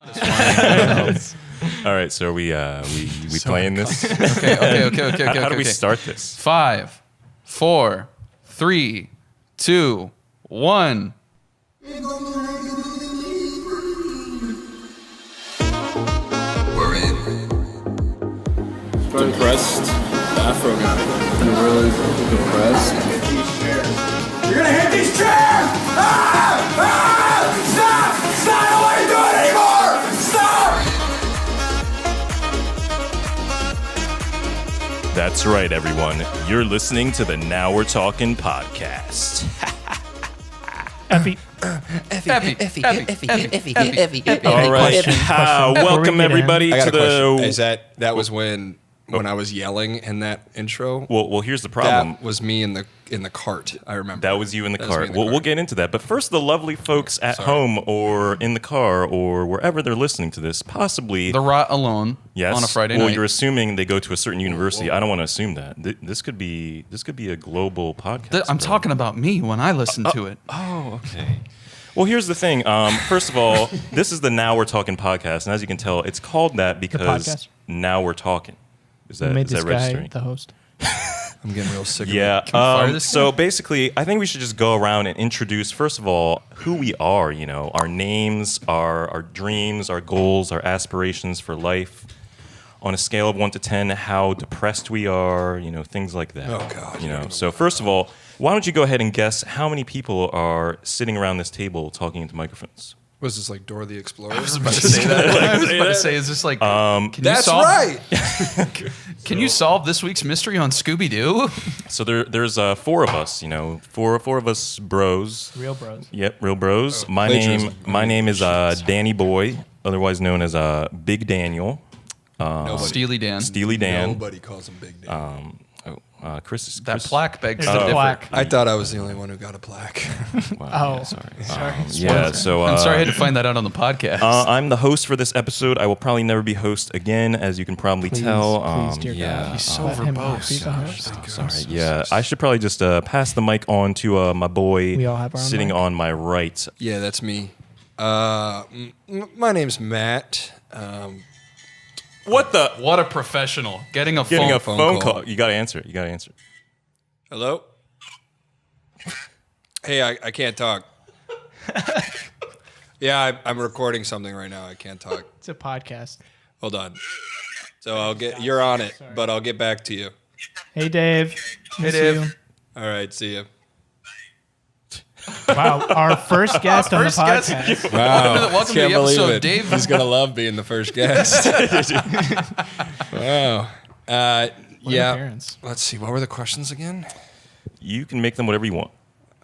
All right, so are we playing this? Okay. How do we start this? 5, 4, 3, 2, 1. We're in. Depressed Afro guy. I'm really depressed. You're gonna hit these chairs! Stop! Stop! I don't want to do it anymore! Stop! That's right, everyone. You're listening to the Now We're Talking podcast. Effie. All right, welcome everybody I got to a question. the. Is that was when I was yelling in that intro? Well, here's the problem. That was me in the cart. I remember. That was you in the That was me car. in the Well, car. we'll get into that. But first, the lovely folks at home or in the car or wherever they're listening to this, possibly. The Rot Alone Yes. on a Friday Well, night. you're assuming they go to a certain university. I don't want to assume that. This could be a global podcast. I'm bro. talking about me when I listen to it. Oh, okay. Well, here's the thing. First of all, this is the Now We're Talking podcast, and as you can tell, it's called that because podcast? now we're talking. Is Who that made is this that guy registering? the host? I'm getting real sick of Yeah. it. we fire this So guy? basically, I think we should just go around and introduce, first of all, who we are. You know, our names, our dreams, our goals, our aspirations for life. On a scale of 1 to 10, how depressed we are. You know, things like that. Oh, God. You know. So first of all, why don't you go ahead and guess how many people are sitting around this table talking into microphones? Was this like Dora the Explorer? I was about to say that. I was about to say, is this like? Can you That's solve, right. Can you solve this week's mystery on Scooby Doo? So there's 4 of us. You know, four of us bros. Real bros. Yep, real bros. My plagiarism. name is Danny Boy, otherwise known as Big Daniel. Nobody. Steely Dan. Steely Dan. Nobody calls him Big Dan. Chris is That Chris, plaque begs There's to a differ. plaque. I thought I was the only one who got a plaque. Wow, Oh, sorry. sorry. Yeah, so I'm sorry I had to find that out on the podcast. I'm the host for this episode. I will probably never be host again, as you can probably tell. Please, dear yeah, God. He's so Let him verbose. be the host. sorry. Yeah, I should probably just pass the mic on to my boy We all have our own sitting mic. on my right. Yeah, that's me. My name's Matt. What the? What a professional. Getting a Getting phone. a phone call. You gotta answer it. You gotta answer it. Hello? Hey, I can't talk. Yeah, I'm recording something right now. I can't talk. It's a podcast. Hold on. So you're on it, but I'll get back to you. Hey, Dave. Miss Dave. All right, see you. you. Wow, our first guest on the First guest. podcast. Wow. Welcome to the episode, Dave. He's going to love being the first guest. Wow. What an Yeah. appearance. Let's see. What were the questions again? You can make them whatever you want.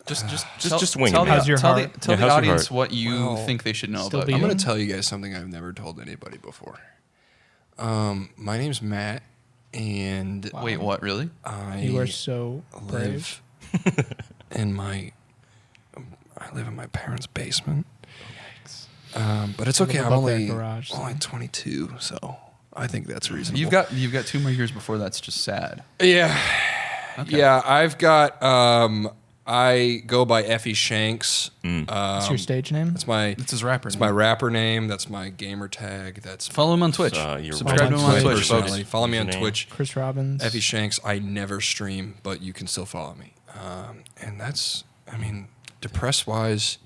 Just wing tell it. the, How's your tell heart? the, tell Yeah, the how's your audience heart? what you Well, think they should know still about beating? you. I'm going to tell you guys something I've never told anybody before. My name's Matt, and Wait, what? Really? I You are so brave. live in my parents' basement. But it's okay. live I'm above their only garage, so. 22, so I think that's reasonable. You've got 2 more years before that's just sad. Yeah. Okay. Yeah, I've got I go by Effie Shanks. What's your stage name? That's my It's his rapper. my rapper name. That's my gamer tag. That's Follow him on Twitch. your Subscribe to him on Twitch, Twitch, personality. folks. Follow me on Username. Twitch. Chris Robbins. Effie Shanks. I never stream, but you can still follow me. And that's, I mean, depressed wise,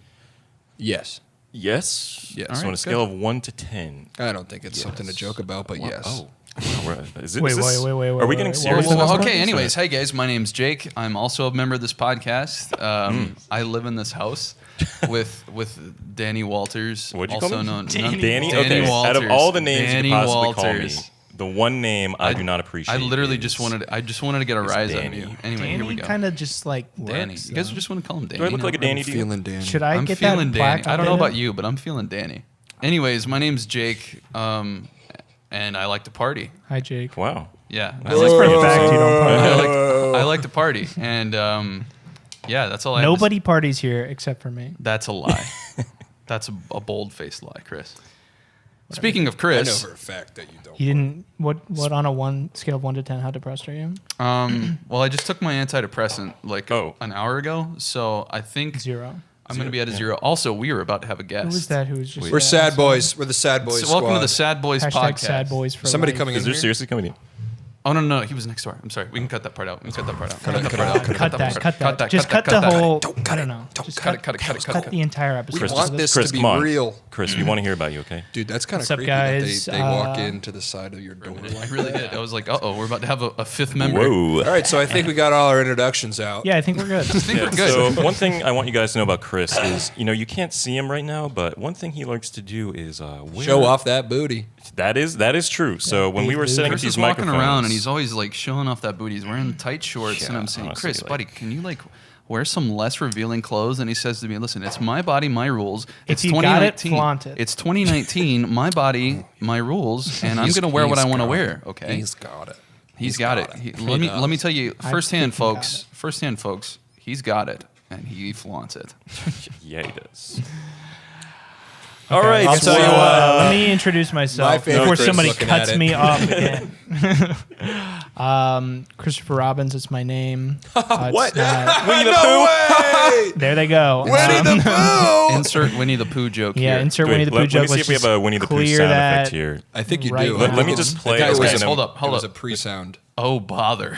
yes. Yes. Yes. So All on right, a scale of 1 to 10. I don't think it's something to joke about, but yes. Oh. Is it, Wait, is this- wait. Are we getting What serious? was the Well, last okay, one? anyways, hey guys, my name's Jake. I'm also a member of this podcast. I live in this house with Danny Walters. What'd you also call me? known Danny? Danny Okay. Out of Walters. all the names Danny you could possibly Walters. call me, the one name I do not appreciate. I literally is- just wanted to get a rise out of Danny. you. Anyway, here we Danny go. kind of just like Danny. works, You guys though. just want to call him Danny. Do I look like a now? Danny to you? Feeling Danny. Should I I'm get feeling that Danny. plaque I don't know updated? about you, but I'm feeling Danny. Anyways, my name's Jake, and I like to party. Hi, Jake. Wow. Yeah, I Just like, for the fact you don't party. I like to party, and yeah, that's all. Nobody parties here except for me. That's a lie. That's a bold-faced lie, Chris. Speaking of I know Chris, for a fact that you don't. You didn't. What on a scale of 1 to 10? How depressed are you? well, I just took my antidepressant like Oh. an hour ago, so I think 0. I'm going to be at a 0. Also, we are about to have a guest. Who was that? Who was just? We're sad boys. We're the sad boys. So welcome to the squad. Sad Boys Hashtag podcast. sad boys for Somebody life. coming Is in there here? seriously coming in? Oh, no, he was next door. I'm sorry. We can cut that part out. We can cut that part out. Cut that Cut part that. Just cut the whole. Don't cut I it. don't know. Don't Just cut it. Cut the entire episode. We want this Chris, to be come on. real. Chris, we want to hear about you, okay? Dude, that's kind of What's up, creepy guys? that they walk into the side of your door. I really did. I was like, uh-oh, we're about to have a fifth member. Whoa. All right, so I think we got all our introductions out. Yeah, I think we're good. I think we're good. So one thing I want you guys to know about Chris is, you can't see him right now, but one thing he likes to do is wear, Show off that booty. That is true. So when we were big setting up Chris these is walking microphones, around and he's always like showing off that booty. He's wearing tight shorts, and I'm saying, honestly, Chris, like- buddy, can you like wear some less revealing clothes? And he says to me, listen, it's my body, my rules. It's If you got it, flaunt it. It's 2019, my body, my rules, and I'm He's- going to wear what I he's want to got wear. it. Okay, He's got it. he's got it. Let me tell you, I firsthand, think he got folks. Firsthand, folks. He's got it, and he flaunts it. yeah, he does. All right, I'll so tell you what. Let me introduce My myself favorite before Chris somebody looking at cuts it. me off again. Christopher Robbins is my name. What? Winnie the Pooh! There they go. Winnie the Pooh! Insert Winnie the Pooh joke Yeah, here. insert Wait, Winnie the Pooh let me joke. see Let's if we have just a Winnie the Pooh clear sound that. effect here. I think you Right do. now. Let me just play That it. was Okay, a- hold up. It was a pre-sound. Oh bother.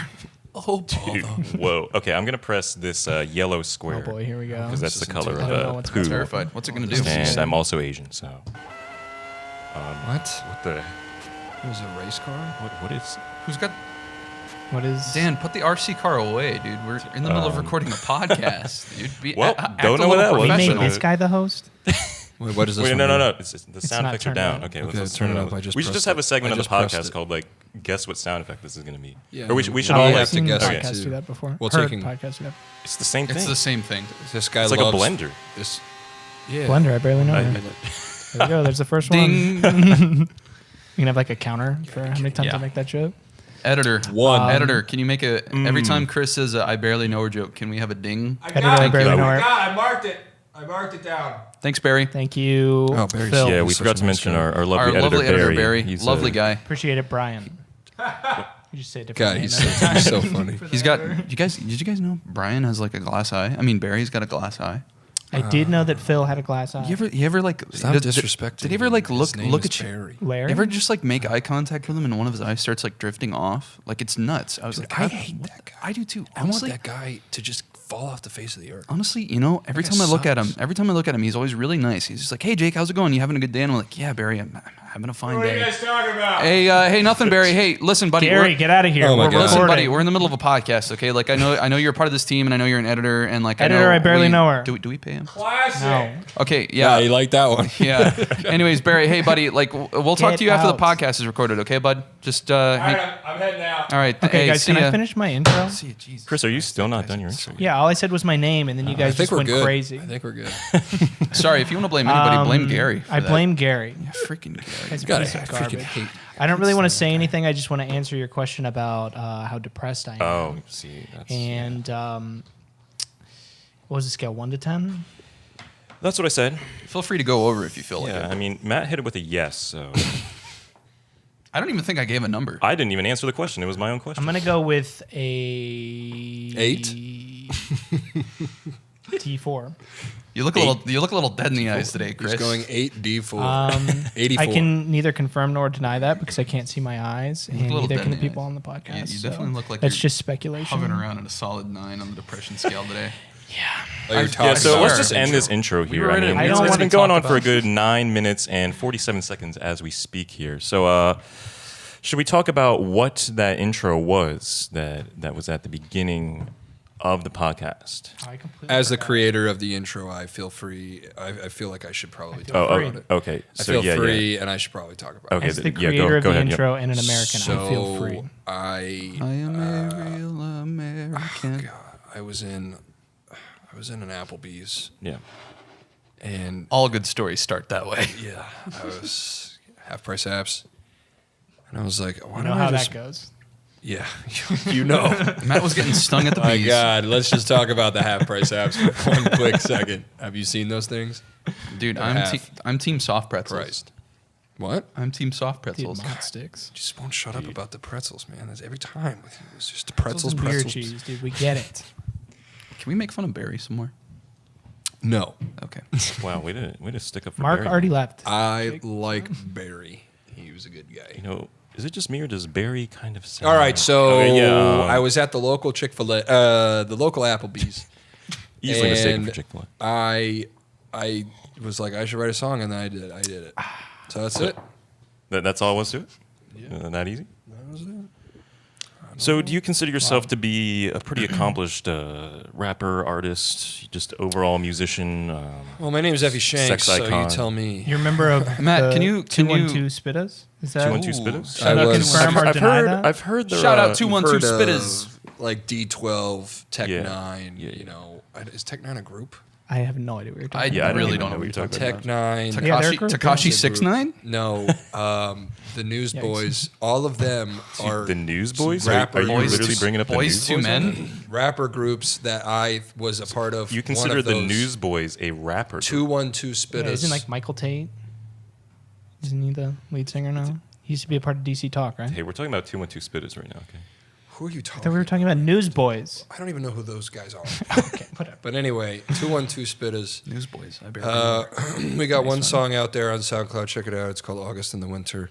Dude, whoa. Okay, I'm gonna press this yellow Oh square. boy, here we go. Because that's the color I don't know of what's poo. Terrified. What's it going to do? And I'm also Asian, so What? what the? It was a race car? What is? Who's got What is Dan? Put the RC car away, dude. We're in the middle of recording a podcast, dude. Well, Act don't a know what little that was. we made professional. this guy the host? Wait, what is this? Wait, one no. here? The sound not effects are turned down. on. Okay, Okay, let's turn turn it it up. I up. just We should pressed just have it. a segment I on the just pressed podcast it. called like guess what sound effect this is gonna be. Yeah, Or we should Oh, all have I've to seen guess it podcasts too. do that before. Well, Heard taking- podcasts do that. It's the same thing. It's the same thing. This guy It's like a loves blender. This. Yeah. Blender, I barely know. I- her. There you go. There's the first one. Ding. You can have like a counter for how many times Yeah. I make that joke. Editor. One. Editor, can you make a every time Chris says a I barely know her joke, can we have a ding? Editor, I barely you. know I her. got it. I marked it. I marked it down. Thanks, Barry. Thank you, Oh, Barry's- Phil. Yeah, we He's forgot such to a nice mention guy. our Our lovely lovely editor, Barry. He's Lovely a- guy. Appreciate it, Brian. You just say it God, differently. he's so funny. He's got. Did you guys know Brian has like a glass eye? I mean, Barry's got a glass eye. I did know that Phil had a glass eye. You ever like Stop did- disrespecting. Did he ever like him. look His name look is at you? Barry. Larry? You ever just like make eye contact with him and one of his eyes starts like drifting off? Like it's nuts. I was like, I hate that guy. I do too. I want Honestly, that guy to just fall off the face of the earth. honestly, every That time I guy look at him, sucks. he's always really nice. He's just like, "Hey, Jake, how's it going? You having a good day?" And I'm like, "Yeah, Barry, I'm having a fine What are you day." guys talking about? Hey, nothing, Barry. Hey, listen, buddy. Gary, we're- get out of here. Oh my We're God. Listen, recording. buddy, we're in the middle of a podcast, okay? Like I know you're a part of this team, and I know you're an editor, and like Editor, I barely know her. Do we pay him? Classic. No. Okay, Yeah, yeah, you like that one. yeah. Anyways, Barry, hey, buddy, like we'll talk Get to you after the out. podcast is recorded, okay, bud? Just All hang- right, I'm heading out. all right. Okay, hey, guys, see can ya. I finish my intro? See ya, Jesus. Chris, are you still not done your intro? Yeah, all I said was my name, and then you I guys think just we're went good. crazy. I think we're good. Sorry, if you want to blame anybody, blame Gary. for I that. blame Gary. Yeah, freaking Gary. Guy's a God, I piece of freaking garbage. hate. I don't really want to say anything. I just want to answer your question about how depressed I am. Oh, see, that's And what was the scale? 1 to 10? that's what I said. Feel free to go over if you feel like Yeah, it. I mean, Matt hit it with a yes, so I don't even think I gave a number. I didn't even answer the question. It was my own question. I'm gonna go with a 8? D4. You look a little dead in the eyes today, Chris. He's going 8D4. 84. I can neither confirm nor deny that because I can't see my eyes, and little neither dead can the in the people eyes. on the podcast. you so definitely look like that's you're just speculation. hovering around at a solid 9 on the depression scale today. Oh, you're Yeah, talking Yeah, so about let's our just end this intro here. were I ready to- mean, I it's don't it's wanna been going talk on for a about- good 9 minutes and 47 seconds as we speak here. So, should we talk about what that intro was that was at the beginning of the podcast? I completely As the forgot. creator of the intro, I feel free. I feel like I should probably talk Oh, about it. okay. I So feel yeah, free, and I should probably talk about Okay. As the yeah, go- creator of go the ahead, yep. intro and an it. American, So I feel free. I am a real American. God, I was in an Applebee's, Yeah. and All good stories start that way. yeah, I was half price apps, and I was like, why You don't know how I just? that goes. Yeah, you know. Matt was getting stung at the My bees. God, let's just talk about the half price apps for one quick second. Have you seen those things? Dude, Or I'm half. I'm team soft pretzels. Christ. What? I'm team soft Dude, pretzels. mod sticks. You just won't shut up about the pretzels, man. That's every time. It's just Pretzels pretzels, and beer pretzels. cheese, dude. We get it. Can we make fun of Barry some more? No. Okay. Wow, way to stick up for Mark Barry. already left. I like Barry. He was a good guy. You know, is it just me or does Barry kind of sound... All right, so Okay, yeah, I was at the local Chick-fil-A, the local Applebee's. easily mistaken and for Chick-fil-A. I was like, I should write a song, and then I did. I did it. So that's it. That's all it was to it? Yeah. That easy? That was it. So do you consider yourself to be a pretty accomplished rapper, artist, just overall musician? Well, my name is Effie Shanks, Sex so you icon. tell me. You're a member of Matt, the can you- 212 Spittas? Is that 212 Spitters? Should I was- confirm or I've deny heard, that? I've heard there Shout are- out 212 Heard of, Spitters. like D12, Tech Yeah. 9. Yeah, You know, is Tech 9 a group? I have no idea what you're I talking Yeah, I about. don't really even don't know know what what you're you're talking Tech 9. Yeah, they're a Takashi group. Takashi It's a group. 69. No, the Newsboys. All of them are The Newsboys? Are rapper you boys literally to- bringing up the Boys to Newsboys? Men. rapper groups that I was a part of. You One consider of the those Newsboys a rapper? group? 212 Yeah, Spitters. isn't like Michael Tate? Isn't he the lead singer now? He used to be a part of DC Talk, right? Hey, we're talking about 212 Spitters right now, okay? Who are you I talking? thought we were talking about Newsboys. I don't even know who those guys are. Okay, whatever. But anyway, 212 Spitters. Newsboys. I barely We got one song out there on SoundCloud. Check it out. It's called August in the Winter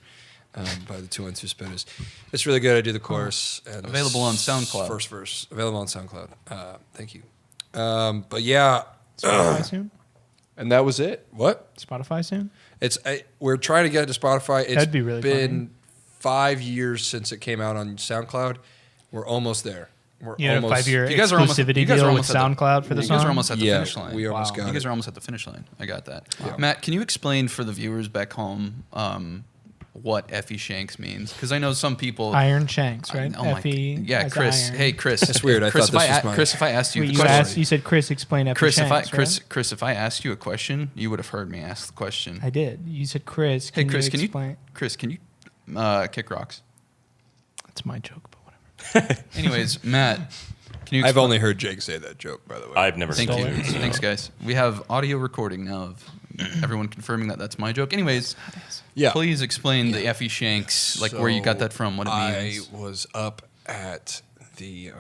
by the 212 Spitters. It's really good. I do the chorus. And Available on SoundCloud. First verse. Available on SoundCloud. Thank you. But yeah. Spotify soon? And that was it. What? Spotify soon? We're trying to get it to Spotify. It's That'd be really been 5 years since it came out on SoundCloud. We're almost there. We're You had a 5-year You guys are almost- exclusivity you guys are deal with almost at the- SoundCloud for the You song? guys are almost at the Yeah, finish line. we almost Wow. got You guys it. are almost at the finish line. I got that. Yeah. Matt, can you explain for the viewers back home what Effie Shanks means? Because I know some people. Iron Shanks, right? Oh my- Effie. yeah, as Chris. iron. Hey, Chris. That's weird. I Chris, thought this if I was mine. Chris, if I asked you, Wait, a you question, asked. You said Chris explain Effie Chris, Shanks, Chris, if I asked you a question, you would have heard me ask the question. I did. You said Chris. Hey, Can Chris, you can explain? you? Chris, can you kick rocks? That's my joke, but whatever. Anyways, Matt, can you? I've explain- only heard Jake say that joke, by the way. I've never Thank seen you. it. so- Thanks, guys. We have audio recording now of everyone confirming that that's my joke. Anyways, Yeah. please explain the Effie Shanks, like where you got that from, what it means. I was up at the.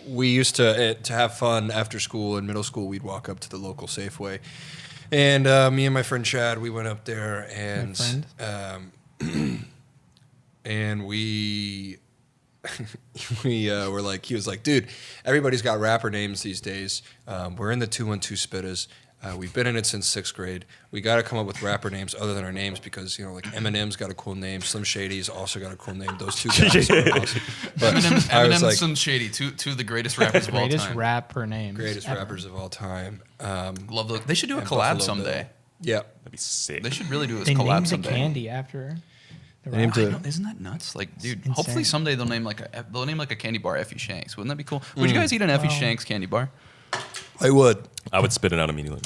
We used to have fun after school. In middle school, we'd walk up to the local Safeway, and me and my friend Chad, we went up there, and and we were like, he was like, dude, everybody's got rapper names these days. We're in the 212 Spitters. We've been in it since 6th grade. We got to come up with rapper names other than our names because, you know, like Eminem's got a cool name. Slim Shady's also got a cool name. Those two guys are awesome. But Eminem, I was Eminem like, and Slim Shady, two of the greatest rappers of all Greatest time. rapper names. greatest ever. rappers of all time. Love the, they should do a and collab Buffalo someday. Bill. Yeah. That'd be sick. They should really do a They collab named the someday. candy after. The named rapper. it- I know, isn't that nuts? Like, dude, Insane. hopefully someday they'll name like a candy bar Effie Shanks. Wouldn't that be cool? Would you guys eat an Effie Wow. Shanks candy bar? I would. I would spit it out immediately.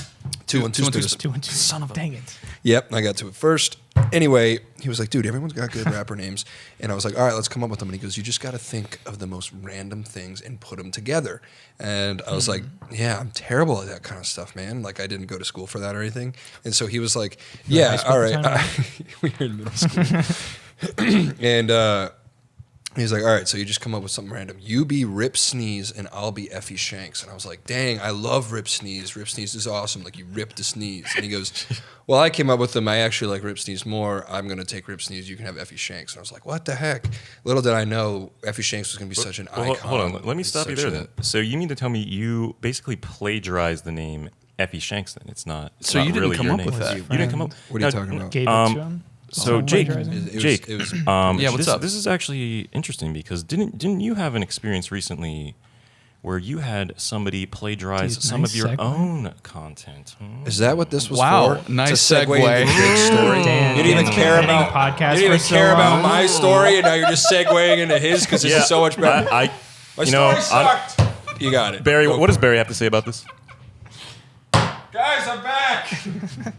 212 Spitters. 212. Son of a- Dang it. Yep, I got to it first. Anyway, he was like, dude, everyone's got good rapper names. And I was like, all right, let's come up with them. And he goes, you just got to think of the most random things and put them together. And I was like, yeah, I'm terrible at that kind of stuff, man. Like, I didn't go to school for that or anything. And so he was like, yeah, high school all at the right. time, We were in middle school. And he's like, all right, so you just come up with something random. You be Rip Sneeze and I'll be Effie Shanks. And I was like, dang, I love Rip Sneeze. Rip Sneeze is awesome. Like, you rip the sneeze. And he goes, well, I came up with them. I actually like Rip Sneeze more. I'm going to take Rip Sneeze. You can have Effie Shanks. And I was like, what the heck? Little did I know Effie Shanks was going to be such an Well, icon. hold on. Let me It's stop you such there a- then. So you mean to tell me you basically plagiarized the name Effie Shanks then? It's not. It's So not you didn't really come your up name. with that? You didn't come up. What are you Now, talking about? Gave it Um, to him. So Oh, Jake, plagiarizing? It was- Jake, it was- Yeah, what's this, up? This is actually interesting because didn't you have an experience recently where you had somebody plagiarize Dude, some nice of your segue. own content? Hmm? Is that what this was Wow, for? nice to segue segue. into Jake's story. Damn. You didn't even care Ending about podcast You didn't even for so care about long. my story, and now you're just segueing into his because this is so much better. I My you know, story I'm- sucked. You got it. Barry, Go what does for it. Barry have to say about this? Guys, I'm back.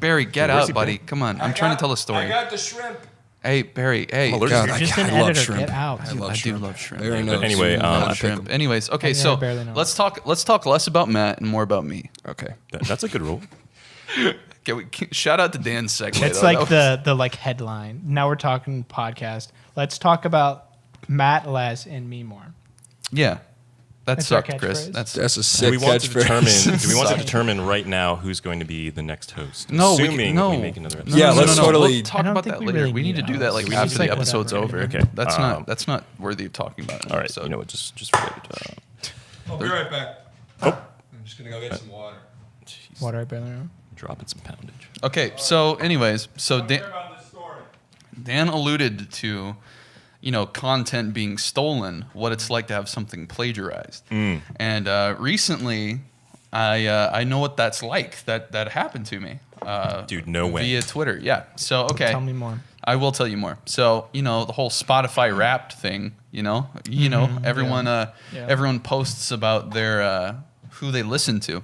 Barry, get Where's out, he buddy. Come on. I'm trying to tell a I story. got the shrimp. Hey, Barry. Hey. I'm allergic God, to I, Just an I love editor, shrimp. get out. I Dude, love I do shrimp. love shrimp. Barry But knows. anyway, I I love Love shrimp. shrimp. Anyways, okay, Yeah, so I barely know. let's talk less about Matt and more about me. Okay. That's a good rule. Okay, shout out to Dan's segue. It's though. like That was- the like headline. Now we're talking podcast. Let's talk about Matt less and me more. yeah. That That's our sucked, Chris. catchphrase. That's a Do sick we want to catchphrase. determine right now who's going to be the next host? No, we assuming no. we make another episode. Yeah, let's totally- We'll talk I don't about think that we later. really We need to need do a that like host. We after just the like episode's whatever. over. Okay. That's not worthy of talking about. in an All right. episode. You know what? Just forget it. I'll be right back. Oh. I'm just gonna go get some water. Water right barely know. Dropping some poundage. Okay. So, anyways, Dan alluded to, content being stolen, what it's like to have something plagiarized. And recently, I know what that's like. That happened to me. Dude, no way. Via Twitter. Yeah. So, okay. Tell me more. I will tell you more. So, the whole Spotify Wrapped thing, everyone Yeah. everyone posts about their who they listen to.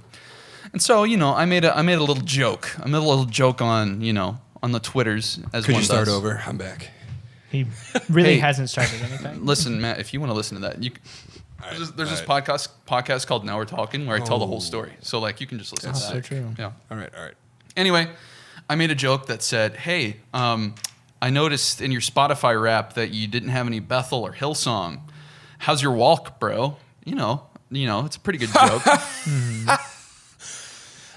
And so, I made a little joke. I made a little joke on, on the Twitters as Could one you start does. over? I'm back. He really Hey. hasn't started anything. Listen, Matt, if you want to listen to that, there's this podcast called Now We're Talking where I tell the whole story. So like you can just listen That's to so that. true. Yeah. All right. Anyway, I made a joke that said, "Hey, I noticed in your Spotify rap that you didn't have any Bethel or Hillsong. How's your walk, bro?" It's a pretty good joke.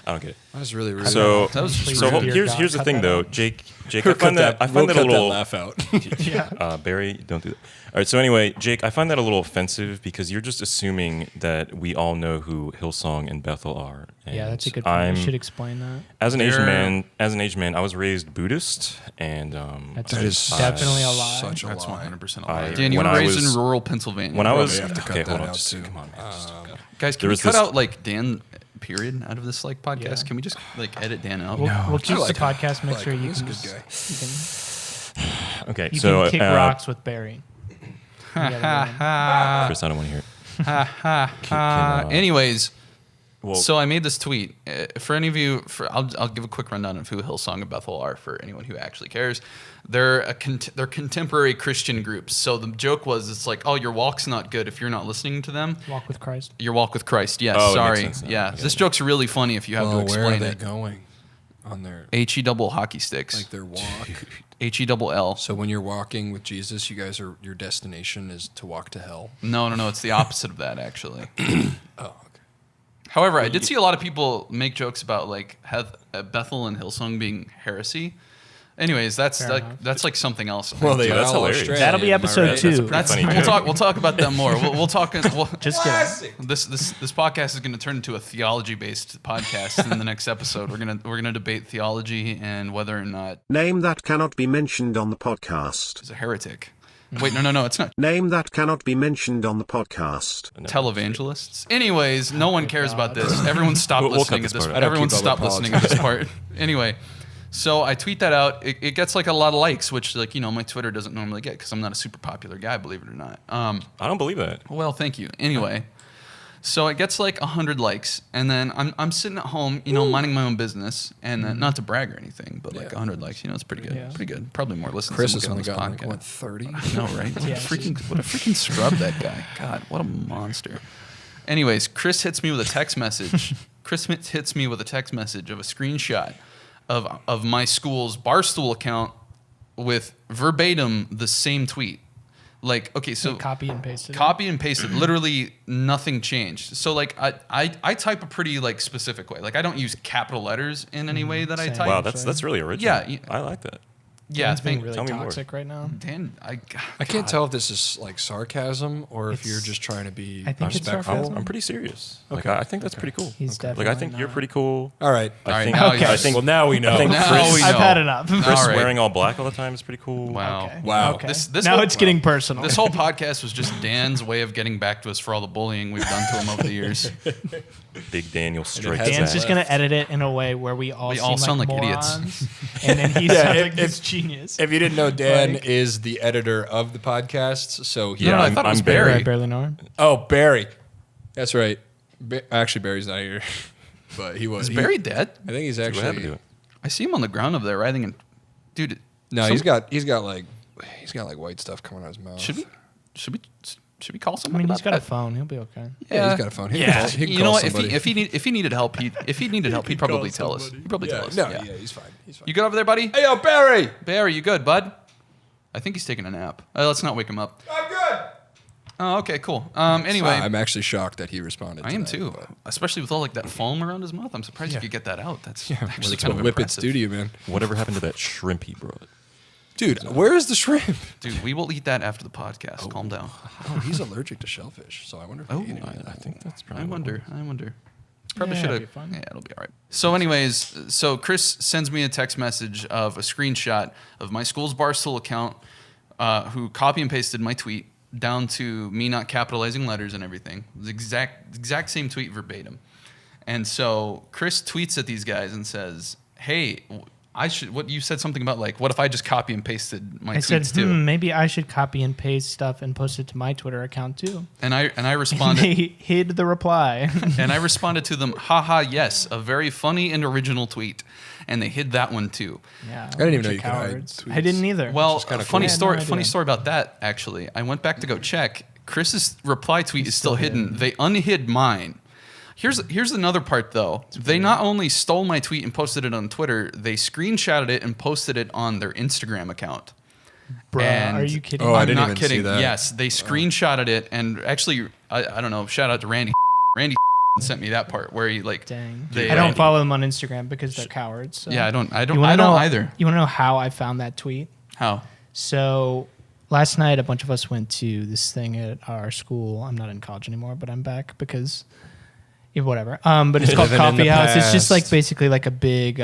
I don't get it. That was really rude. So, That was Please so do. here's God, here's the cut thing that though, out. Jake. I We'll find that a cut little. laugh out. Yeah. Barry, don't do that. All right. So anyway, Jake, I find that a little offensive because you're just assuming that we all know who Hillsong and Bethel are. And Yeah, that's a good point. You should explain that. As an Asian They're- man, I was raised Buddhist, and That's That is definitely a lie. Such a That's lie. 100% a I- lie. Dan, you when were I raised was- in rural Pennsylvania. when I was Probably have to cut okay, that hold on, out, just too. come on, man. Just, Guys, There can we was cut this- out like Dan period out of this like podcast? Yeah. Can we just like edit Dan out? We'll keep like the podcast. Make like sure him. you He's can, a good guy. okay, you so can kick rocks with Barry. Yeah, Chris, I don't want to hear it. Anyways, Well, so I made this tweet. For any of you, I'll give a quick rundown of who Hillsong and Bethel are for anyone who actually cares. They're they're contemporary Christian groups. So the joke was, it's like, oh, your walk's not good if you're not listening to them. Walk with Christ. Your walk with Christ. Yes, Oh, it makes sorry. sense now. Yeah, I get this it. joke's really funny if you have to Where are explain they it. going on their HE double hockey sticks. like their walk? HE double L. So when you're walking with Jesus, you guys are your destination is to walk to hell. No, it's the opposite of that actually. Oh, okay. However, I did see a lot of people make jokes about like Bethel and Hillsong being heresy. Anyways, that's Fair like enough. that's like something else. They that's are all hilarious. Australian, That'll be am I episode right? 2. That's a pretty funny joke. We'll talk about that more. We'll talk. Just kidding. This podcast is going to turn into a theology based podcast in the next episode. We're gonna debate theology and whether or not Name that cannot be mentioned on the podcast. he's a heretic. Wait, no, it's not. Name that cannot be mentioned on the podcast. Televangelists. Anyways, no one cares about this. Everyone stop We'll cut listening this at this. part out. Everyone I don't keep stop up with listening at this part. Anyway, so I tweet that out. It gets like a lot of likes, which like my Twitter doesn't normally get because I'm not a super popular guy, believe it or not. I don't believe that. Well, thank you. Anyway, so it gets like 100 likes, and then I'm sitting at home, minding my own business, and then, not to brag or anything, but like 100 likes, it's pretty good. Yeah. Pretty good. Probably more listens. Chris than has we'll only get got on like this what podcast. 30. I know, right? What Yeah, a freaking scrub that guy. God, what a monster. Anyways, Chris hits me with a text message. Chris hits me with a text message of a screenshot of my school's Barstool account with verbatim the same tweet. Like, okay, so Copy and paste it. copy and pasted. Literally nothing changed. So like I type a pretty like specific way. Like I don't use capital letters in any way that I Same. type. Wow, that's really original. Yeah, I like that. yeah. Dan's being thank- really tell me more. toxic right now. Dan, I can't tell if this is like sarcasm or if you're just trying to be I think it's respectful. sarcasm. I'm pretty serious. Like Okay. I think that's pretty cool. He's Like I definitely think you're not. pretty cool. All right. All right, think, now Okay. I think Well, now we know. I think Now Chris, we I've know. had enough. Chris All right. wearing all black all the time is pretty cool. Wow. Okay. Wow. Okay. This now whole- it's getting personal. This whole podcast was just Dan's way of getting back to us for all the bullying we've done to him over the years. Big Daniel strikes has- Dan's back. just gonna edit it in a way where we all sound like idiots. morons, and then he Yeah, sounds if- like this genius. If you didn't know, Dan Like- is the editor of the podcasts, so he. No, I I'm- thought it was I'm Barry. Barry. I barely know him. Oh, Barry. That's right. Actually, Barry's not here, but he was. Is Barry dead? I think he's What happened to actually. it? I see him on the ground over there writhing. And dude, No, he's got like white stuff coming out of his mouth. should we call I someone? mean, he's about got a that? phone. He'll be okay. Yeah, he's got a phone. He can Yeah, call, he can you call know what? somebody. If he needed help, he'd probably tell us. He'd probably yeah, tell us. no, yeah. yeah, he's fine. He's fine. You good over there, buddy? Hey, yo, Barry. Barry, you good, bud? I think he's taking a nap. Let's not wake him up. I'm good. Oh, okay, cool. Anyway, I'm actually shocked that he responded. I am that, too, but- especially with all like that foam around his mouth. I'm surprised you could get that out. That's actually That's kind what of Whippets impressive. do to you, man. Whatever happened to that shrimp he brought? Dude, where is the shrimp? Dude, we will eat that after the podcast. Calm down. Oh, he's allergic to shellfish, so I wonder if Oh, he ate any of I that. think that's I probably. wonder. Probably Yeah, should it'll have. be fun. Yeah, it'll be all right. So, anyways, so Chris sends me a text message of a screenshot of my school's Barstool account, who copy and pasted my tweet down to me not capitalizing letters and everything. It was exact same tweet verbatim. And so Chris tweets at these guys and says, "Hey, what you said something about like, what if I just copy and pasted my I tweets said, too?" maybe I should copy and paste stuff and post it to my Twitter account too. And I And responded. they hid the reply. And I responded to them, haha, yes, a very funny and original tweet. And they hid that one too. Yeah, I didn't even bunch know of you could hide cowards. tweets. I didn't either. Well, kinda funny cool. story. I had no Funny idea. story about that. Actually, I went back to go check. Chris's reply tweet is still hidden. They unhid mine. Here's another part though. They not only stole my tweet and posted it on Twitter, they screenshotted it and posted it on their Instagram account. Bruh, And- are you kidding? Oh, I I'm didn't not even see kidding. that. Yes, they screenshotted it, and actually, I don't know. Shout out to Randy. Randy sent me that part where he like. Dang. They, I don't Randy- follow them on Instagram because they're cowards. So. Yeah, I don't You wanna know know- either. You want to know how I found that tweet? How? So last night, a bunch of us went to this thing at our school. I'm not in college anymore, but I'm back because yeah, whatever. But it's called Living in Coffee the House. It's just like past. basically like a big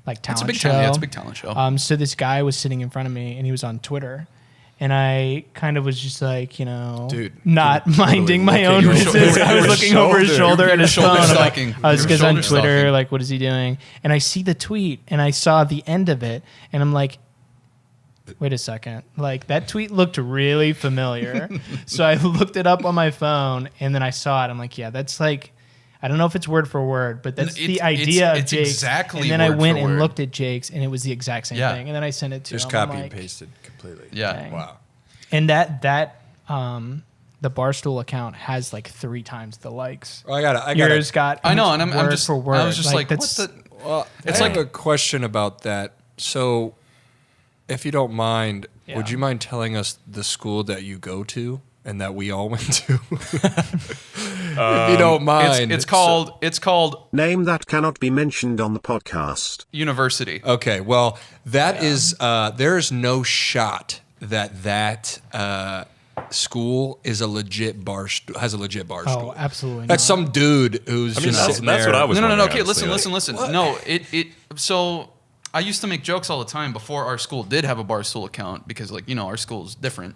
like talent It's a big show. talent. Yeah, it's a big talent show. So this guy was sitting in front of me, and he was on Twitter. And I kind of was just like, Dude, not you minding my literally own look at business. your- I was looking over his shoulder at his shoulder phone. I'm like, stalking. oh, this You were guy's on shoulder Twitter. stalking. Like, what is he doing? And I see the tweet, and I saw the end of it, and I'm like, wait a second. Like, that tweet looked really familiar. So I looked it up on my phone, and then I saw it. I'm like, yeah, that's like, I don't know if it's word for word, but that's It's- the idea it's of Jake's. exactly and then I word went for and word. looked at Jake's, and it was the exact same Yeah. thing. And then I sent it to Just him. I'm copy and like, pasted completely. Yeah. Dang. Wow. And that the Barstool account has like 3 times the likes. Oh, I got Yours got. I know, and I'm word just. for word. I was just like, what that's the? Well, It's I like- have a question about that. So, if you don't mind, would Yeah. you mind telling us the school that you go to and that we all went to? If you don't mind. It's called Name that cannot be mentioned on the podcast. University. Okay, well, that is there is no shot that school is a legit bar has a legit bar Oh, stool. absolutely. That's not. some dude who's I mean, just that's sitting what there. I was. No. wondering, Okay, honestly. listen. No, it. So I used to make jokes all the time before our school did have a Barstool account because, like, you know, our school is different.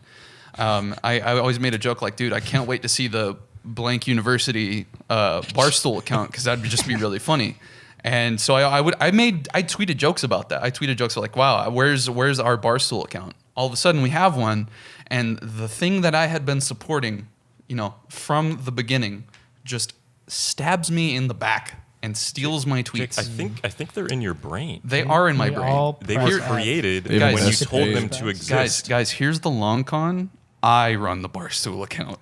I always made a joke like, dude, I can't wait to see the blank university Barstool account because that'd just be really funny. And so I tweeted jokes about that. I tweeted jokes like, wow, where's our Barstool account? All of a sudden we have one, and the thing that I had been supporting, you know, from the beginning, just stabs me in the back and steals my Jake, tweets. I think they're in your brain. They are in my We brain. all They press were that. created Even when you this told page. them to Guys, exist. Guys, here's the long con. I run the Barstool account.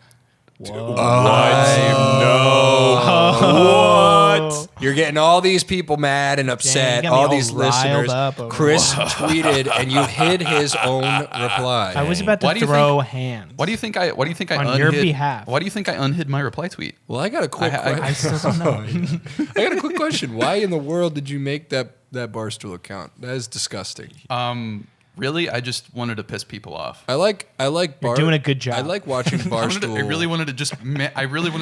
Oh. You're getting all these people mad and upset, got me all all these riled listeners. up over Chris tweeted, and you hid his own reply. I was about Why to do you throw hands. Why do you think I On unhid, your behalf. Why do you think I unhid my reply tweet? Well, I got a quick. I still don't know. I got a quick question. Why in the world did you make that Barstool account? That is disgusting. Really, I just wanted to piss people off. I like You're doing a good job. I like watching Barstool. I really wanted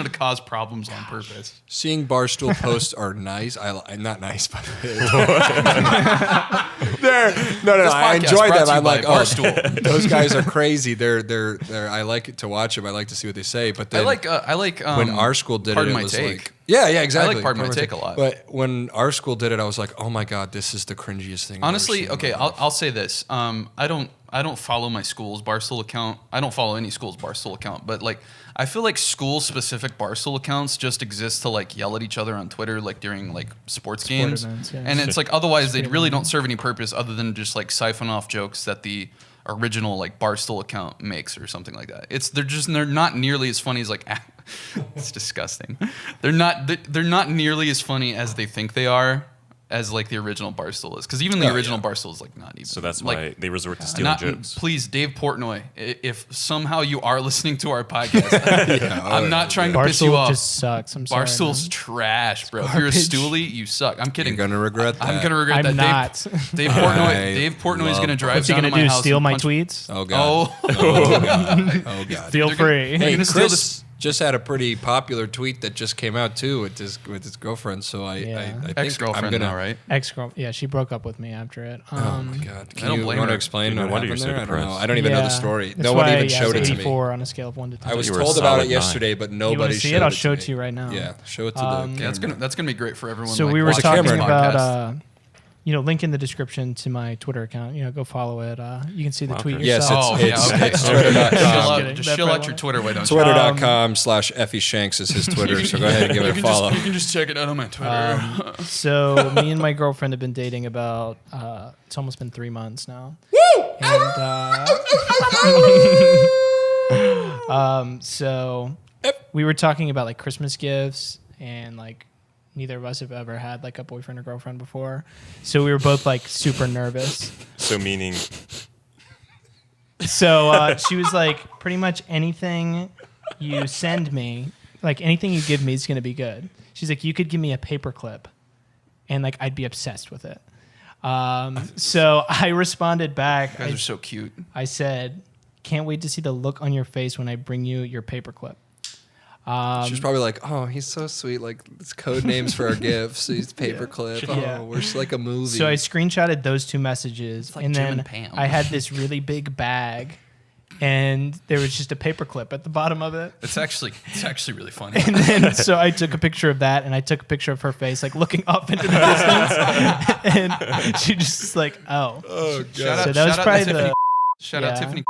to cause problems on purpose. Seeing Barstool posts are nice. I'm not nice, by the way. No. This I podcast enjoy brought them. to you I'm by like, Barstool. those guys are crazy. They're. I like to watch them. I like to see what they say. But I then like when our school did it, Pardon it My was Take. like, yeah, exactly. Pardon My Take a lot. But when our school did it, I was like, oh my god, this is the cringiest thing. I've ever Honestly, seen in okay, my life. I'll say this. I don't follow my school's Barstool account. I don't follow any school's Barstool account, but like I feel like school-specific Barstool accounts just exist to like yell at each other on Twitter, like during like sports games, events, yeah. and it's like otherwise they really don't serve any purpose other than just like siphon off jokes that the original like Barstool account makes or something like that. They're not nearly as funny as like it's disgusting. They're not nearly as funny as they think they are. as like the original Barstool is, because even the original Barstool is like not even. So that's like, why they resort to stealing jokes. Please, Dave Portnoy, if somehow you are listening to our podcast, I'm not trying to piss you Barstool off. just sucks. I'm sorry. Barstool's man. trash, bro. If you're a stoolie, you suck. I'm kidding. You're gonna regret that. I'm gonna regret I'm that. not. Dave Portnoy is love gonna drive What's he down gonna to my do? house. Steal and my punch- tweets? Oh god. Oh, Oh god. Oh god. Feel They're gonna- free. Hey, Hey, gonna steal Chris this- just had a pretty popular tweet that just came out too with his girlfriend. So I think Ex-girlfriend I'm gonna. now, right? Ex-girl. Yeah, she broke up with me after it. Oh my god! I Can don't you blame want to her. explain No what wonder happened you're so there? I don't know. depressed. I don't even know the Yeah. story. That's No one why, even yeah, showed it it's to me. 84 on a scale of 1 to 10. I was You were a told about it solid yesterday, but You nobody want to see showed it? I'll to show it me. to you right now. Yeah, show it to Um, the. Yeah, camera. that's gonna be great for everyone. So like, we were watching talking this about, podcast. link in the description to my Twitter account. Go follow it. You can see the tweet Okay. Yes, yourself. it's okay. twitter.com. Chill out, Kidding. just That's chill probably out your why. Twitter. Why don't you? Twitter.com/Effie Shanks is his Twitter. So go ahead and give it a follow. You can just check it out on my Twitter. So me and my girlfriend have been dating about, it's almost been 3 months now. Woo! And, so we were talking about like Christmas gifts, and like neither of us have ever had like a boyfriend or girlfriend before. So we were both like super nervous. So meaning, So she was like, pretty much anything you send me, like anything you give me is going to be good. She's like, you could give me a paperclip and like I'd be obsessed with it. So I responded back. You guys are so cute. I said, can't wait to see the look on your face when I bring you your paperclip. She was probably like, "Oh, he's so sweet. Like it's code names for our gifts. He's paperclip. Yeah. Oh, we're just like a movie." So I screenshotted those two messages, like and Jim then and Pam. I had this really big bag, and there was just a paperclip at the bottom of it. It's actually really funny. And then so I took a picture of that, and I took a picture of her face, like looking up into the distance, and she just like, "Oh." oh god. Shout out, So that was shout out probably to Tiffany. the Shout out yeah. Tiffany.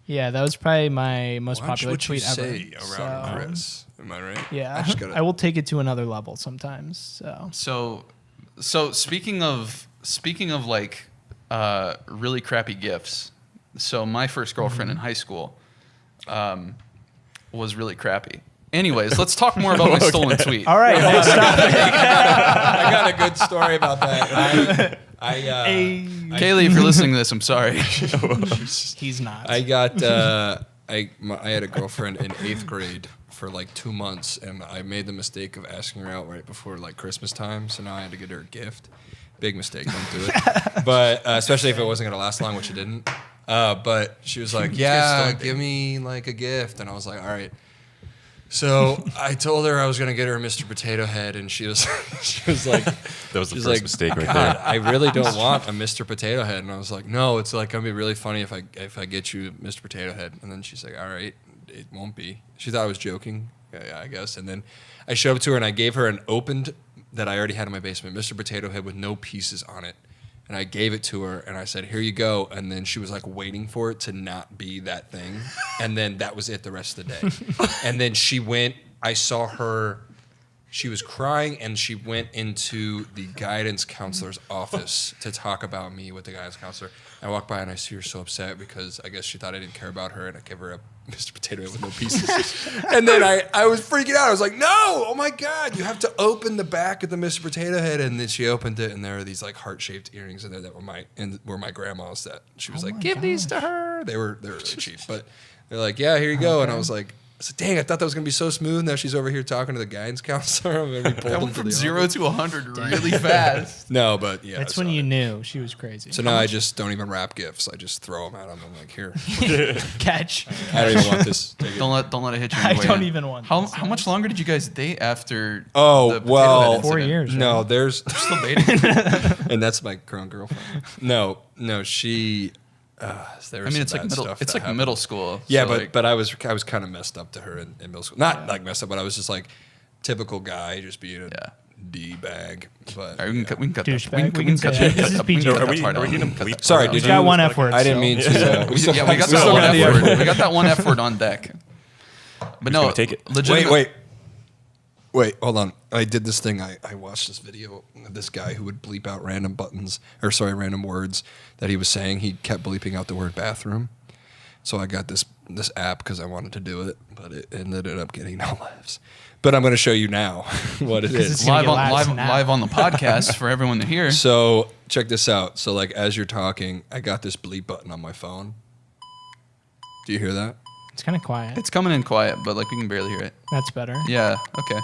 yeah, that was probably my most Why popular would you tweet ever. say around So, Chris? Am I right? Yeah, I just gotta. I will take it to another level sometimes. So speaking of like really crappy gifts. So my first girlfriend in high school was really crappy. Anyways, let's talk more about my stolen tweet. All right, next topic. I got a good story about that. Kaylee, if you're listening to this, I'm sorry. He's not. I got I had a girlfriend in 8th grade for like 2 months, and I made the mistake of asking her out right before like Christmas time. So now I had to get her a gift. Big mistake. Don't do it. But especially if it wasn't gonna last long, which it didn't. But she was like, "Yeah, give me like a gift," and I was like, "All right." So I told her I was gonna get her a Mr. Potato Head, and she was like, that was the she's first like, mistake right "God, there. I really don't want a Mr. Potato Head." And I was like, "No, it's like gonna be really funny if I get you Mr. Potato Head." And then she's like, "All right, it won't be." She thought I was joking, yeah, I guess. And then I showed up to her and I gave her an opened that I already had in my basement, Mr. Potato Head with no pieces on it. And I gave it to her and I said, "Here you go." And then she was like waiting for it to not be that thing. And then that was it the rest of the day. And then she went, I saw her, she was crying and she went into the guidance counselor's office to talk about me with the guidance counselor. I walked by and I see her so upset because I guess she thought I didn't care about her, and I gave her a Mr. Potato Head with no pieces. And then I was freaking out. I was like, "No, oh my God, you have to open the back of the Mr. Potato Head." And then she opened it and there were these like heart-shaped earrings in there that were my grandma's, that she was like, "Give these to her." They were really cheap, but they're like, "Yeah, here you go." And I was like, "Dang, I thought that was gonna be so smooth." Now she's over here talking to the guidance counselor. I'm gonna be pulled That went into from the 0 office. to 100 really fast. No, but yeah. That's so when you knew she was crazy. So now I just don't even wrap gifts. I just throw them at them. I'm like, "Here, Catch. I don't even want this." Take it. Don't let it hit you. I on the way don't in. even want How this, how much longer did you guys date after? Oh, the potato well, head 4 incident? years. No, right? there's Still dating. and that's my current girlfriend. No, she. There I was mean, some it's like bad middle. stuff It's that like happened. middle school. Yeah, so like, but I was kind of messed up to her in middle school. Not like messed up, but I was just like typical guy, just being a D bag. But all right, we can cut that. Douchebag. We can say that. This is PG. Are we part out. going to bleep? Sorry, that did out? you? got one F word. I didn't so- mean to. We got that still one got the F F word. We got that one F word on deck. But no, gonna take it. Wait, hold on. I did this thing. I watched this video of this guy who would bleep out random random words that he was saying. He kept bleeping out the word bathroom. So I got this app because I wanted to do it, but it ended up getting no laughs. But I'm going to show you now what it is. it's gonna get laughs now. Live on the podcast for everyone to hear. So check this out. So like as you're talking, I got this bleep button on my phone. Do you hear that? It's kind of quiet. It's coming in quiet, but like we can barely hear it. That's better. Yeah. Okay.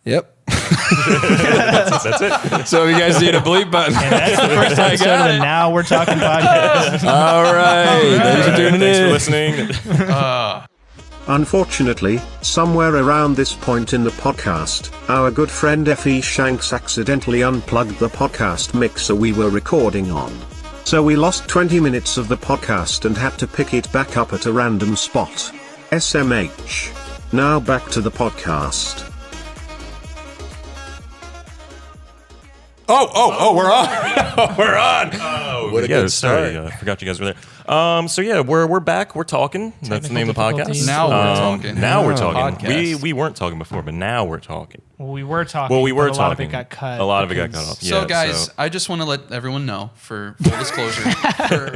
Yep. That's it. So if you guys need a bleep button. And that's the first episode of the Now We're Talking podcast. All right. Thanks for tuning Thanks for in. listening. Unfortunately, somewhere around this point in the podcast, our good friend Effie Shanks accidentally unplugged the podcast mixer we were recording on. So we lost 20 minutes of the podcast and had to pick it back up at a random spot. SMH. Now back to the podcast. Oh, we're on. We're on. Oh, What a yeah, good sorry. start. I forgot you guys were there. So yeah, we're back. We're talking. That's the name of the podcast. difficulties. Now we're talking. Now we're Oh. talking. Podcast. We weren't talking before, but now we're talking. Well, we were talking. Well, we were but talking. A lot of it got cut. A lot of it got because- cut off. So Yeah, guys, I just want to let everyone know, for full disclosure,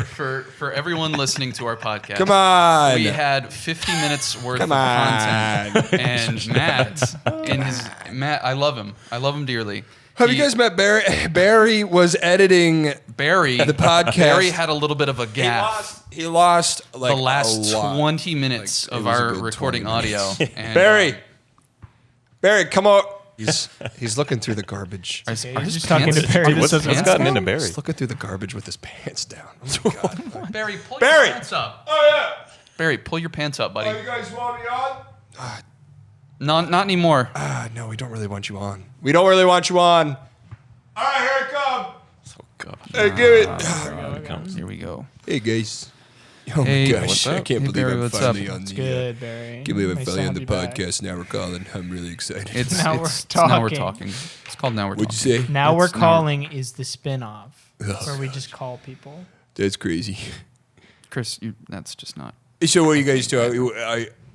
for everyone listening to our podcast. Come on. We had 50 minutes worth Come of on. content, and Matt, I love him. I love him dearly. Have you guys met Barry? Barry was editing Barry, the podcast. Barry had a little bit of a gap. He lost like The last a lot. 20 minutes Like, it of was a our good recording 20 audio. minutes. And, Barry, come on. He's looking through the garbage. are You're his just talking pants- to Barry. Dude, This what's doesn't pants gotten down? into Barry? He's looking through the garbage with his pants down. Oh my God. Barry, pull Barry! your pants up. Oh, yeah. Barry, pull your pants up, buddy. Oh, you guys want me on? Not anymore. No, we don't really want you on. We don't really want you on. All right, here it comes. Oh gosh. Hey, give it. Here it comes. Here we go. Hey, guys. Oh my Hey, gosh. what's I up? can't Hey, believe Barry, I'm what's finally up? on It's the good, Barry. Can't believe I'm Nice to finally on have the you back. podcast. Now we're calling. I'm really excited. It's Now Now we're we're talking. talking. It's called Now We're What'd Talking. you say? Now we're It's now- calling is the spin-off Ugh. where we just call people. That's crazy. Chris, that's just not. So what are you guys talking?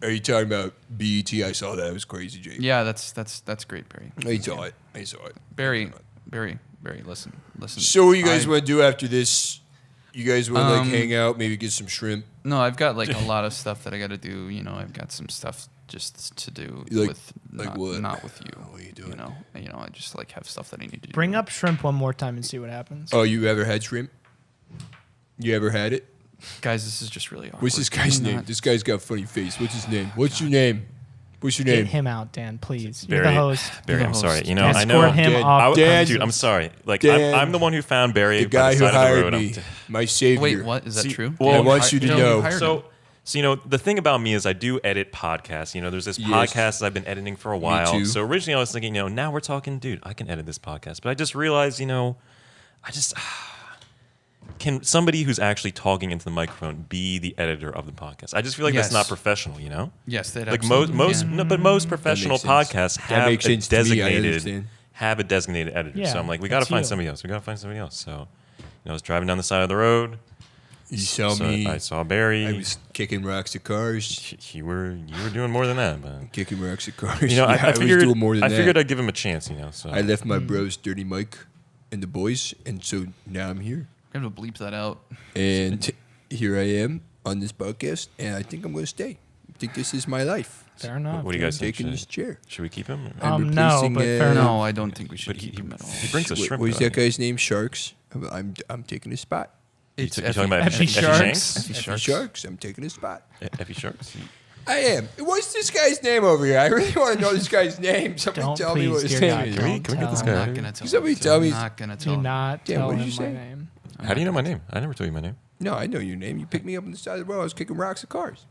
Are you talking about BET? I saw that. It was crazy, Jake. Yeah, that's great, Barry. I saw it. Barry, listen. So what you guys I- want to do after this? You guys want to like Um, hang out, maybe get some shrimp? No, I've got like a lot of stuff that I got to do. You know, I've got some stuff just to do Like- with like not, what? not with you. What are you doing? You know, I just like have stuff that I need to do. Bring up shrimp one more time and see what happens. Oh, you ever had shrimp? You ever had it? Guys, this is just really awkward. What's this guy's Do name? not- This guy's got a funny face. What's his name? What's your name? What's your Get name? him out, Dan, please. You're Barry, the host. Barry, You're I'm the sorry. host. You know, I Escort know. him Dan- off. Dan- Dude, I'm sorry. Like, Dan- I'm the one who found Barry. The guy by who the side of the hired road. me, my savior. Wait, what is that See, true? well, I You want hi- you to no, know. hired him. So, you know, the thing about me is I do edit podcasts. You know, there's this Yes. podcast I've been editing for a while. too. So originally I was thinking, you know, now we're talking, dude, I can edit this podcast. But I just realized, you know, can somebody who's actually talking into the microphone be the editor of the podcast? I just feel like Yes. that's not professional, you know? Yes, that Like absolutely most can. no, but most professional sense. podcasts That have makes a sense to me. I designated understand. have a designated editor. Yeah, So I'm like, we got to that's find you. somebody else. We got to find somebody else. So, you know, I was driving down the side of the road. You saw So me. I saw Barry. I was kicking rocks at cars. You were doing more than that, but Kicking rocks at cars. you know, Yeah, I was figured doing more than I that. figured I'd give him a chance, you know. So I left my bros, Dirty Mike, and the boys, and so now I'm here. I'm gonna bleep that out. And here I am on this podcast, and I think I'm going to stay. I think this is my life. Fair enough. what do you guys think? Taking this chair. Should we keep him? Or- I'm No, replacing, but fair enough. No, I don't think we should But keep him at all. he brings a What shrimp. was though. that guy's name? Sharks. I'm taking his spot. It's You talking about Effie Effie Sharks? Shanks? Effie Sharks. Sharks. I'm taking his spot. Effie Sharks? I am. What's this guy's name over here? I really want to know this guy's name. Somebody Don't tell me what please, his dear name God, is. Can we don't get tell this him. guy I'm out not of gonna here? tell Somebody him. tell me- I'm not gonna tell Do him. not Dan, tell what did him you my say? name. How do you know my name? I never told you my name. No, I know your name. You picked me up on the side of the road. I was kicking rocks at cars.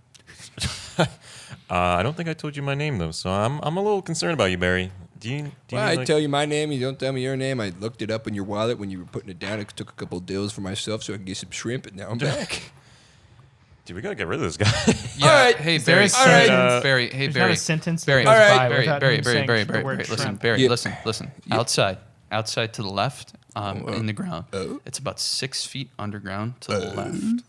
I don't think I told you my name though, so I'm a little concerned about you, Barry. Do you? Well, I like- tell you my name. You don't tell me your name. I looked it up in your wallet when you were putting it down. I took a couple of deals for myself so I can get some shrimp, and now I'm back. Dude, we gotta get rid of this guy. Yeah. All right. Hey Is there Barry. a sentence? Barry. Hey There's Barry. not a sentence that Barry. goes All right. by Barry. without Barry. him Barry. saying Barry. the Barry. word Barry. Listen. shrimp. Barry. Yep. Listen. Outside to the left, in the ground. Oh. It's about 6 feet underground to the left.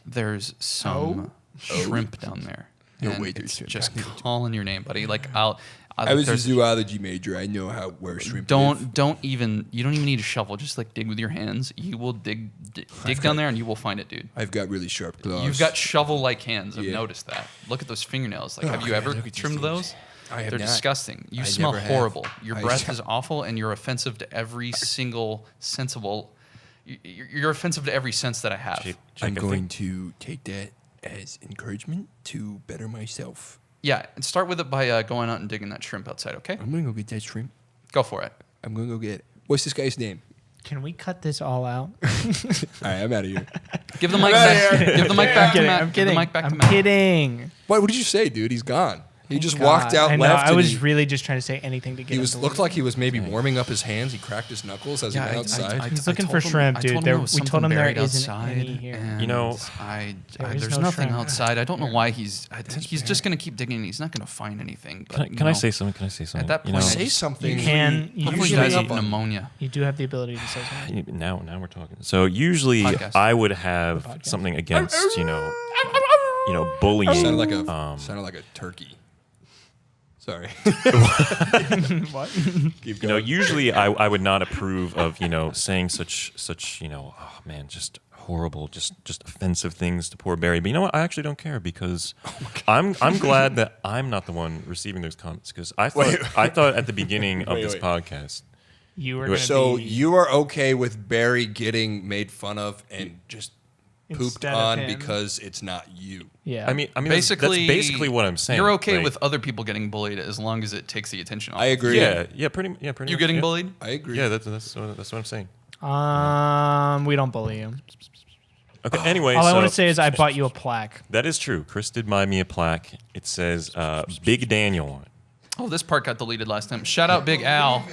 There's some shrimp down there. No And way there's it's shrimp just down there. calling your name, buddy. Like I'll I was a zoology major. I know where shrimp live. You don't even need a shovel. Just like dig with your hands. You will dig down there and you will find it, dude. I've got really sharp claws. You've got shovel-like hands. I've Yeah. noticed that. Look at those fingernails. Like, have you God, ever look at these trimmed things. those? I have They're not. disgusting. You I smell never have. horrible. Your I- breath is awful, and you're offensive to every single sensible. You're offensive to every sense that I have. Jake, I'm I going think- to take that as encouragement to better myself. Yeah, and start with it by going out and digging that shrimp outside. Okay, I'm going to go get that shrimp. go for it. I'm going to go get it. What's this guy's name? Can we cut this all out? All right, I'm out of here. Give the mic back. Give the mic back to Matt. I'm Give the kidding. mic back to I'm Matt. kidding. What did you say, dude? He's gone. He just God, walked out, I know. left. I and was he, really just trying to say anything to get he him was to looked leave. like he was maybe warming up his hands. He cracked his knuckles as he went outside. He's looking for told him- shrimp, I dude. told him There- there was we told something him there buried isn't outside, any here. and You know, There is there's no nothing shrimp. outside. I don't know why he's just gonna keep digging. He's not gonna find anything. But, Can I say something? Can I say something? that You know, point, Say something. You can. You hopefully you usually, guys have pneumonia. you do have the ability to say something. now we're talking. So usually Podcast. I would have Podcast. something against bullying. Sounded like a turkey. Sorry. What? Usually I would not approve of saying such oh man, just horrible, just offensive things to poor Barry. But you know what? I actually don't care because I'm glad that I'm not the one receiving those comments because I thought at the beginning of this podcast. You were gonna So be you are okay with Barry getting made fun of and just pooped Instead of on him. because it's not you? Yeah. I mean that's basically what I'm saying. You're okay Like, with other people getting bullied as long as it takes the attention off. I agree. pretty You much, getting yeah. bullied? I agree. Yeah, that's what I'm saying. we don't bully you. Okay. Anyway, All I so want to say is I bought you a plaque. that is true. Chris did buy me a plaque. It says Big Daniel on it. Oh, this part got deleted last time. Shout out Big Al.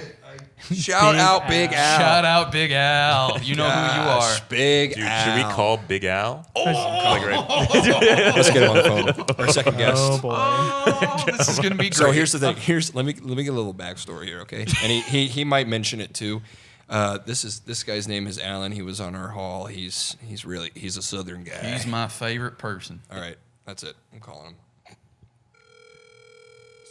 Shout out Big Al. Shout out Big Al. You know who you Gosh, are. Big Dude, Al. should we call Big Al? Let's get him on the phone. Our second guest. Oh boy. Oh, this is gonna be great. So here's the thing. Let me get a little backstory here, okay? And he might mention it too. This guy's name is Alan. He was on our hall. He's a Southern guy. He's my favorite person. All right, that's it. I'm calling him.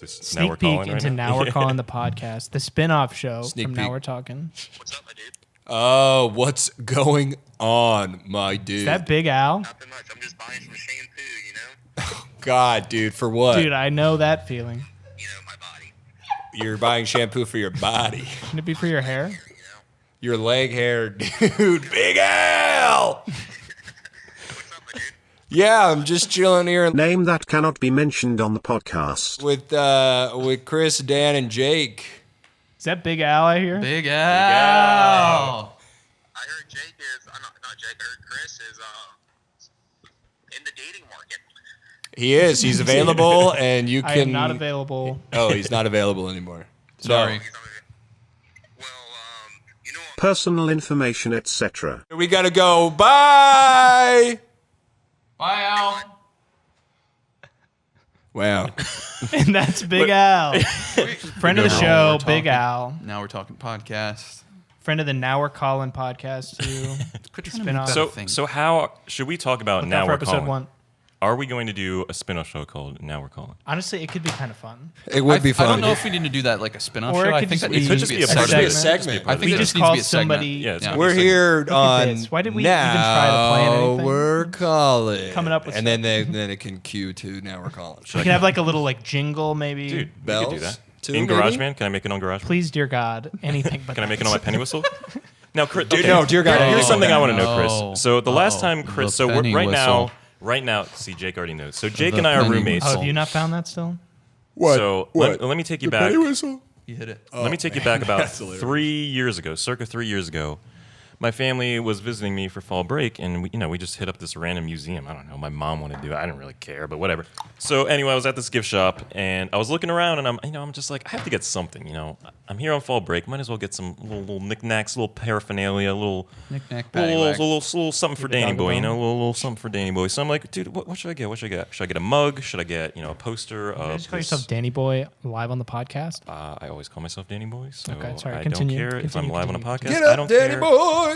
Sneak peek into Now We're Calling the Podcast, the spin-off show Sneak from peek. Now We're Talking. What's up, my dude? Oh, what's going on, my dude? Is that Big Al? Nothing much. I'm just buying some shampoo, you know? God, dude, for what? Dude, I know that feeling. You know, my body. You're buying shampoo for your body, Can it be for your hair? You know? your leg hair, dude. Big Al. What's up, my dude? Yeah, I'm just chilling here Name that cannot be mentioned on the podcast. with Chris, Dan, and Jake. Is that Big Al I hear? Big Al. I heard Jake is, not Jake, I heard Chris is in the dating market. He is. He's available, and you I can. am not available. Oh, he's not available anymore. Sorry. Well, you know what? Personal information, etc. We gotta go. Bye. Bye, Al. Wow. And that's Big Al. Friend of the Now show, we're Big talking- Al. Now we're talking podcast. Friend of the Now We're Calling podcast, too. Quit trying to Spin-off. make that a thing. So how should we talk about Look Now out for We're episode Calling? 1. Are we going to do a spin-off show called Now We're Calling? Honestly, it could be kind of fun. It would be fun. I don't know if we need to do that like a spin-off Or show. it I could think just that needs be- to just be be a a part of segment. it. segment. I think We it just needs to call be a segment. somebody. Yeah, it's Yeah. gonna We're be a segment. here Look at on this. Why did we even try to plan Now anything? We're calling. Coming up with and then it can cue to Now We're calling. We can have like a little like jingle, maybe. Dude, we Bells, could do that. too, In maybe? GarageBand? Can I make it on GarageBand? Please, dear God, anything but Can I make it that. on my penny whistle? Now, Chris, Dude, okay. no, dear God. Here's something I want to know, No. Chris. So the last Uh-oh. time, Chris. The So we're, penny whistle. right now. See, Jake already knows. So Jake The and I are penny roommates. Oh, whistle. have you not found that still? What? So What? let me take you The back. penny whistle? You hit it. Let me take you back about That's hilarious. 3 years ago, circa 3 years ago. My family was visiting me for fall break, and we just hit up this random museum. I don't know. My mom wanted to do it. I didn't really care, but whatever. So anyway, I was at this gift shop, and I was looking around, and I'm just like, I have to get something. I'm here on fall break. Might as well get some little knickknacks, little paraphernalia, little Knick-knack, little, paddywhack. little something for Give a Danny dog a boy. bone. Little something for Danny boy. So I'm like, dude, what should I get? What should I get? Should I get a mug? Should I get a poster Did you of? just call this- yourself Danny Boy live on the podcast? I always call myself Danny Boy, so Okay, sorry, I continue, don't care if I'm continue, live on a continue. podcast. Get I up, don't Danny care. boy.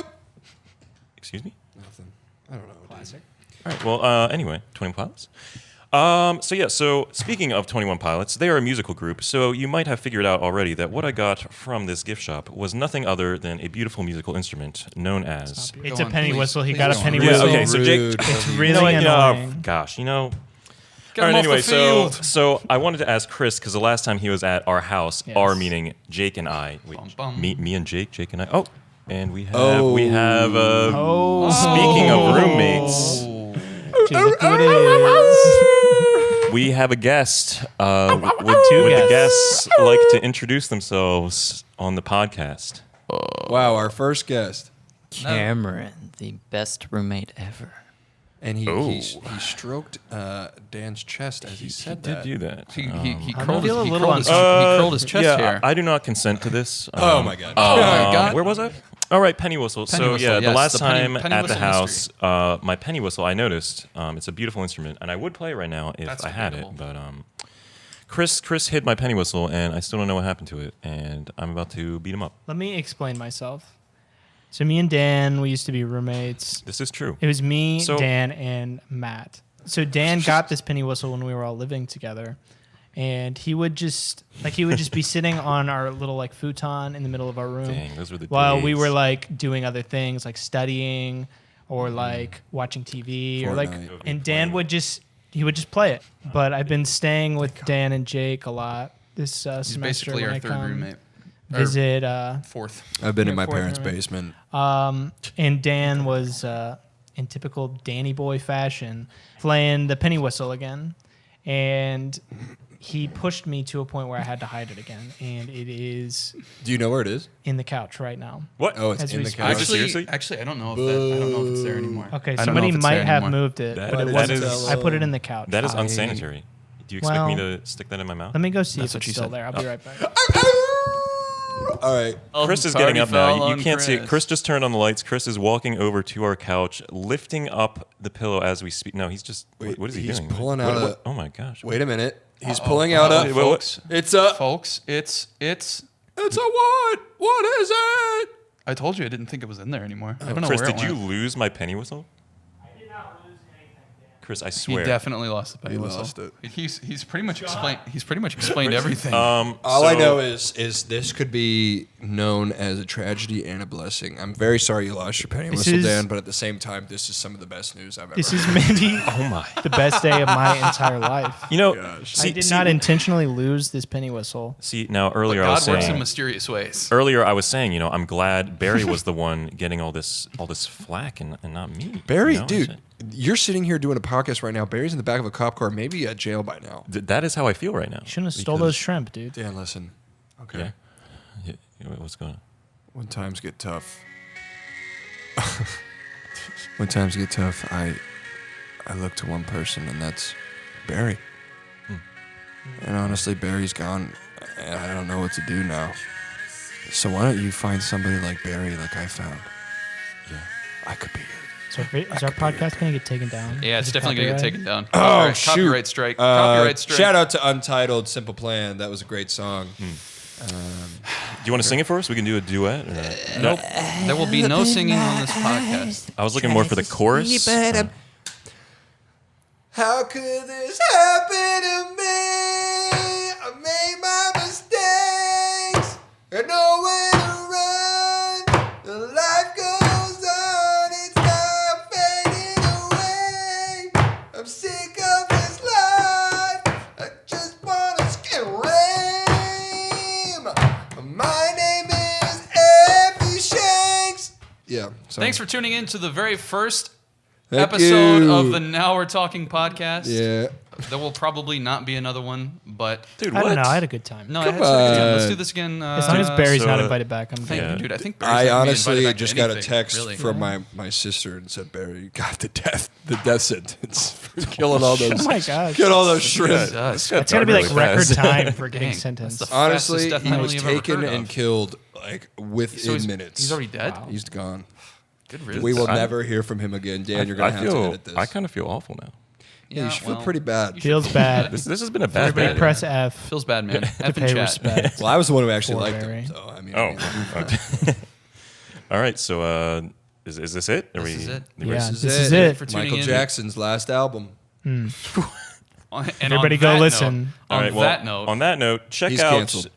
Excuse me? Nothing. I don't know. Classic. All right. Well, anyway, 20 Pilots. So speaking of 21 Pilots, they are a musical group, so you might have figured out already that what I got from this gift shop was nothing other than a beautiful musical instrument known as... It's Go a on, penny please. whistle. He Please got a go on. penny Yeah, whistle. okay, so Jake... Rude. It's You really know what, annoying. gosh, Get him Alright, off the field. so I wanted to ask Chris, because the last time he was at our house, Yes. our meaning Jake and I... Wait, Bum, bum. me and Jake and I... Oh, and we have... Oh. Speaking of roommates... Dude, look who it is. We have a guest. Two Would the guests. guests like to introduce themselves on the podcast? Wow, our first guest. Cameron, the best roommate ever. And he Oh. he stroked Dan's chest as he said Did that. do that. He I curled feel his, a he little curled his, uncomfortable. he curled his chest yeah, hair. I do not consent to this. Oh my God. Oh my God. Where was I? All right, penny whistle. Penny so whistle, yeah, the yes, last the penny- time penny at the whistle house, my penny whistle, I noticed it's a beautiful instrument, and I would play it right now if That's I had debatable. it. But Chris hid my penny whistle, and I still don't know what happened to it, and I'm about to beat him up. Let me explain myself. So me and Dan, we used to be roommates. This is true. It was me, So- Dan, and Matt. So Dan got this penny whistle when we were all living together, and he would just be sitting on our little like futon in the middle of our room Dang, those were the while we days. were like doing other things like studying or like watching TV or like. Fortnite. And Dan would just play it. But I've been staying with Dan and Jake a lot this He's semester. basically when our I third come roommate. Visit. Fourth. I've been in Your my fourth parents' roommate. basement. And Dan was, in typical Danny boy fashion, playing the penny whistle again. And he pushed me to a point where I had to hide it again. And it is Do you know where it is? in the couch right now. What? Oh, it's As in we the speak. couch. Seriously? Actually, I don't know if it's there anymore. Okay, I don't know somebody if it's might there have anymore. moved it, That- but it that wasn't. is- I put it in the couch. That is unsanitary. Do you expect Well, me to stick that in my mouth? Let me go see That's if what it's she still said. there. I'll be right back. All right. Chris is Party getting up foul now. You on can't see it. Chris. Chris just turned on the lights. Chris is walking over to our couch, lifting up the pillow as we speak. No, he's just. Wait, what is he he's doing? pulling What- out what- a- Oh my gosh. Wait a minute. He's pulling out a. Wait, what? It's a. Folks, it's. It's a what? What is it? I told you I didn't think it was in there anymore. I don't know Chris, where did it you went. lose my penny whistle? I did not lose anything. Chris, I He swear. definitely lost the penny He whistle. lost it. He's pretty much explained. He's pretty much explained everything. All I So- know is this could be known as a tragedy and a blessing. I'm very sorry you lost your penny This whistle, is- Dan, but at the same time, this is some of the best news I've ever This heard. is maybe Oh my. the best day of my entire life. You know, I did not intentionally lose this penny whistle. See, now But earlier I was God works in saying. mysterious ways. Earlier I was saying, I'm glad Barry was the one getting all this flack and not me. Barry, you know? dude, you're sitting here doing a podcast right now. Barry's in the back of a cop car, maybe at jail by now. That is how I feel right now. You shouldn't have stole Because- those shrimp, dude. Dan, listen. Okay. Yeah. What's going on? When times get tough. When times get tough, I look to one person, and that's Barry. And honestly, Barry's gone, and I don't know what to do now. So why don't you find somebody like Barry, like I found? Yeah. I could be it. So is our podcast going to get taken down? Yeah, it's Is it definitely gonna get copyrighted? taken down. Oh, shoot. Copyright strike. Copyright strike. Shout out to Untitled, Simple Plan. That was a great song. Do you want to sing it for us? We can do a duet. Nope. There will be no singing on this podcast. I was looking more for the chorus. How could this happen to me? I made my mistakes and nowhere to run. The life goes on, it's not fading away. I'm sick of this life. I just wanna scream. My name is Effie Shanks. Yeah. Thanks for tuning in to the very first Thank episode you. of the Now We're Talking podcast. Yeah. There will probably not be another one, but Dude, I what? don't know. I had a good time. no, I had to again. Let's do this again. As long as Barry's so, not invited back, I'm Thank good. you, dude. I think Barry's I not gonna be honestly invited back to just got a anything, text really. from my sister and said Barry got the death sentence for killing all those. Oh my gosh. Kill all those shrimp. Jesus. It's got to be like really record fast. time for getting Dang, sentenced. that's the Honestly, fastest death he penalty was I've ever taken heard and of. killed like within So he's, minutes. He's already dead. Wow. He's gone. Good riddance. We will I- never hear from him again. Dan, you're gonna have to edit this. I kind of feel awful now. yeah, you should well, feel pretty bad. you should Feels bad. This has been a bad Everybody day. press F Feels bad, man. to F in pay chat. respect. Well, I was the one who actually Poor liked Barry. him. So I mean, Oh. Okay. All right. So is this it? This is it. Yeah, this this is is it. it. For tuning Michael in. Jackson's last album. On And Everybody on go that listen. Note, All on right, that note, on that note, check He's out canceled.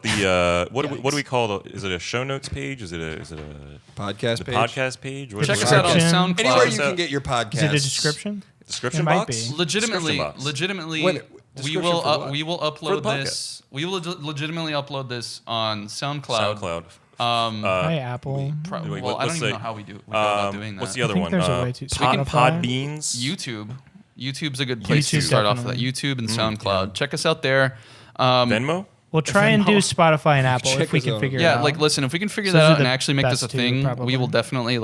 the what do we call the? Is it a show notes page? Is it a Podcast the page. podcast page? What check is us it? out on Description. SoundCloud. Anywhere you can get your podcast. Is it a description? Description It might box. be. Legitimately, Description box. Wait, we description will for what? we will For upload the this. We will legitimately upload this on SoundCloud. SoundCloud. Hi, Apple. Wait, Well, I don't let's even say- know how we do about doing that. What's the I other think one? there's a way to- Pod, Spotify? Podbeans. YouTube. YouTube's a good place to YouTube, start off with that. definitely. YouTube and SoundCloud. Check us out there. Venmo. We'll try and do Spotify and Apple Check if we us can out. figure it Yeah, out. like listen, if we can figure Those that are out and the actually make this a best two, thing, probably. we will definitely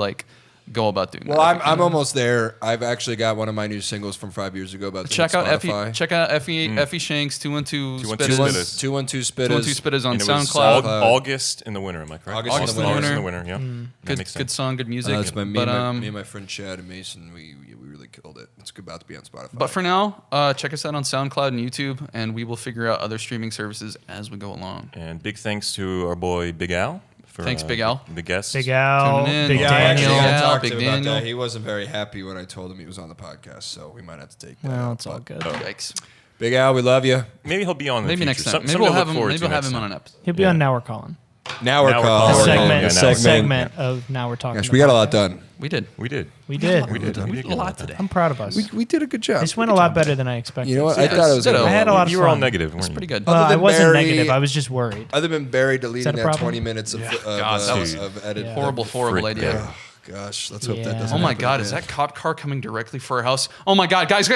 go about doing Well, that. I'm almost there. I've actually got one of my new singles from 5 years ago about check out Spotify. Effie Shanks 212 212 Spitters. 212 Spitters. 212 Spitters on And it was SoundCloud. August in the winter. Am I correct? August in the winter. in the winter. Yeah. That Good, makes good sense. song, good music. It's by me, but me and my friend Chad and Mason. We really killed it. It's about to be on Spotify. but for now, check us out on SoundCloud and YouTube, and we will figure out other streaming services as we go along. And big thanks to our boy Big Al. For, Thanks, Big Al. The guest. Big Al, Tuning in. Big Yeah, I actually Daniel. gotta Yeah, talk Big to him about Daniel. that. He wasn't very happy when I told him he was on the podcast, so we might have to take that. Well, out. it's all But, good. Yikes. Big Al, we love you. Maybe he'll be on in the Maybe future. next time. Something Maybe to we'll look have him. forward Maybe to we'll have next him on time. an episode. He'll be on Now We're Calling. Now we're Now we're calling. calling. Segment, yeah, now we're segment of Now We're Talking. Gosh, the we got a lot podcast. done. We did. We did. We did. We did. We did a lot today. I'm proud of us. We did a good job. This went a lot better than I expected. You know what? Yeah, I thought it was. ditto. gonna I had a lot of You were all fun. negative, weren't It's you? pretty good. Well, Other I than wasn't Barry- negative. I was just worried. Other than Barry deleting a that problem? 20 minutes of, God, that was of edit. Yeah. Horrible Frick idea. that. Oh, gosh, let's hope Yeah. that doesn't Oh my happen God, again. is that cop car coming directly for our house? Oh my God, guys.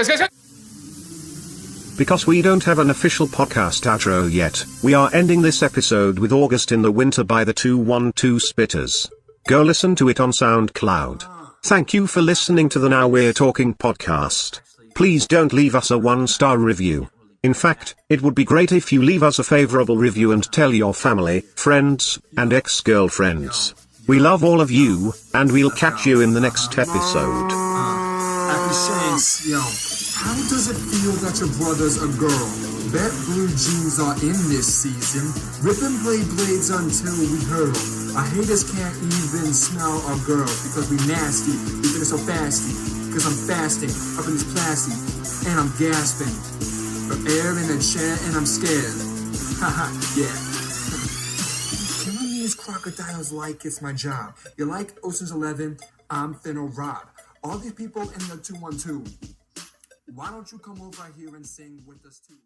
Because we don't have an official podcast outro yet, we are ending this episode with August in the Winter by the 212 Spitters. Go listen to it on SoundCloud. Thank you for listening to the Now We're Talking podcast. Please don't leave us a 1-star review. In fact, it would be great if you leave us a favorable review and tell your family, friends, and ex-girlfriends. We love all of you, and we'll catch you in the next episode. Happy Shanks, yo, how does it feel that your brother's a girl? Bet blue jeans are in this season. Rip and play blades until we hurl. Our haters can't even smell our girl because we nasty. We finish so fasty. Cause I'm fasting up in this plastic and I'm gasping for air in the chair and I'm scared. Haha, yeah. Killing these crocodiles like it's my job. You like Ocean's 11? I'm finna rob. All these people in the 212. Why don't you come over here and sing with us too?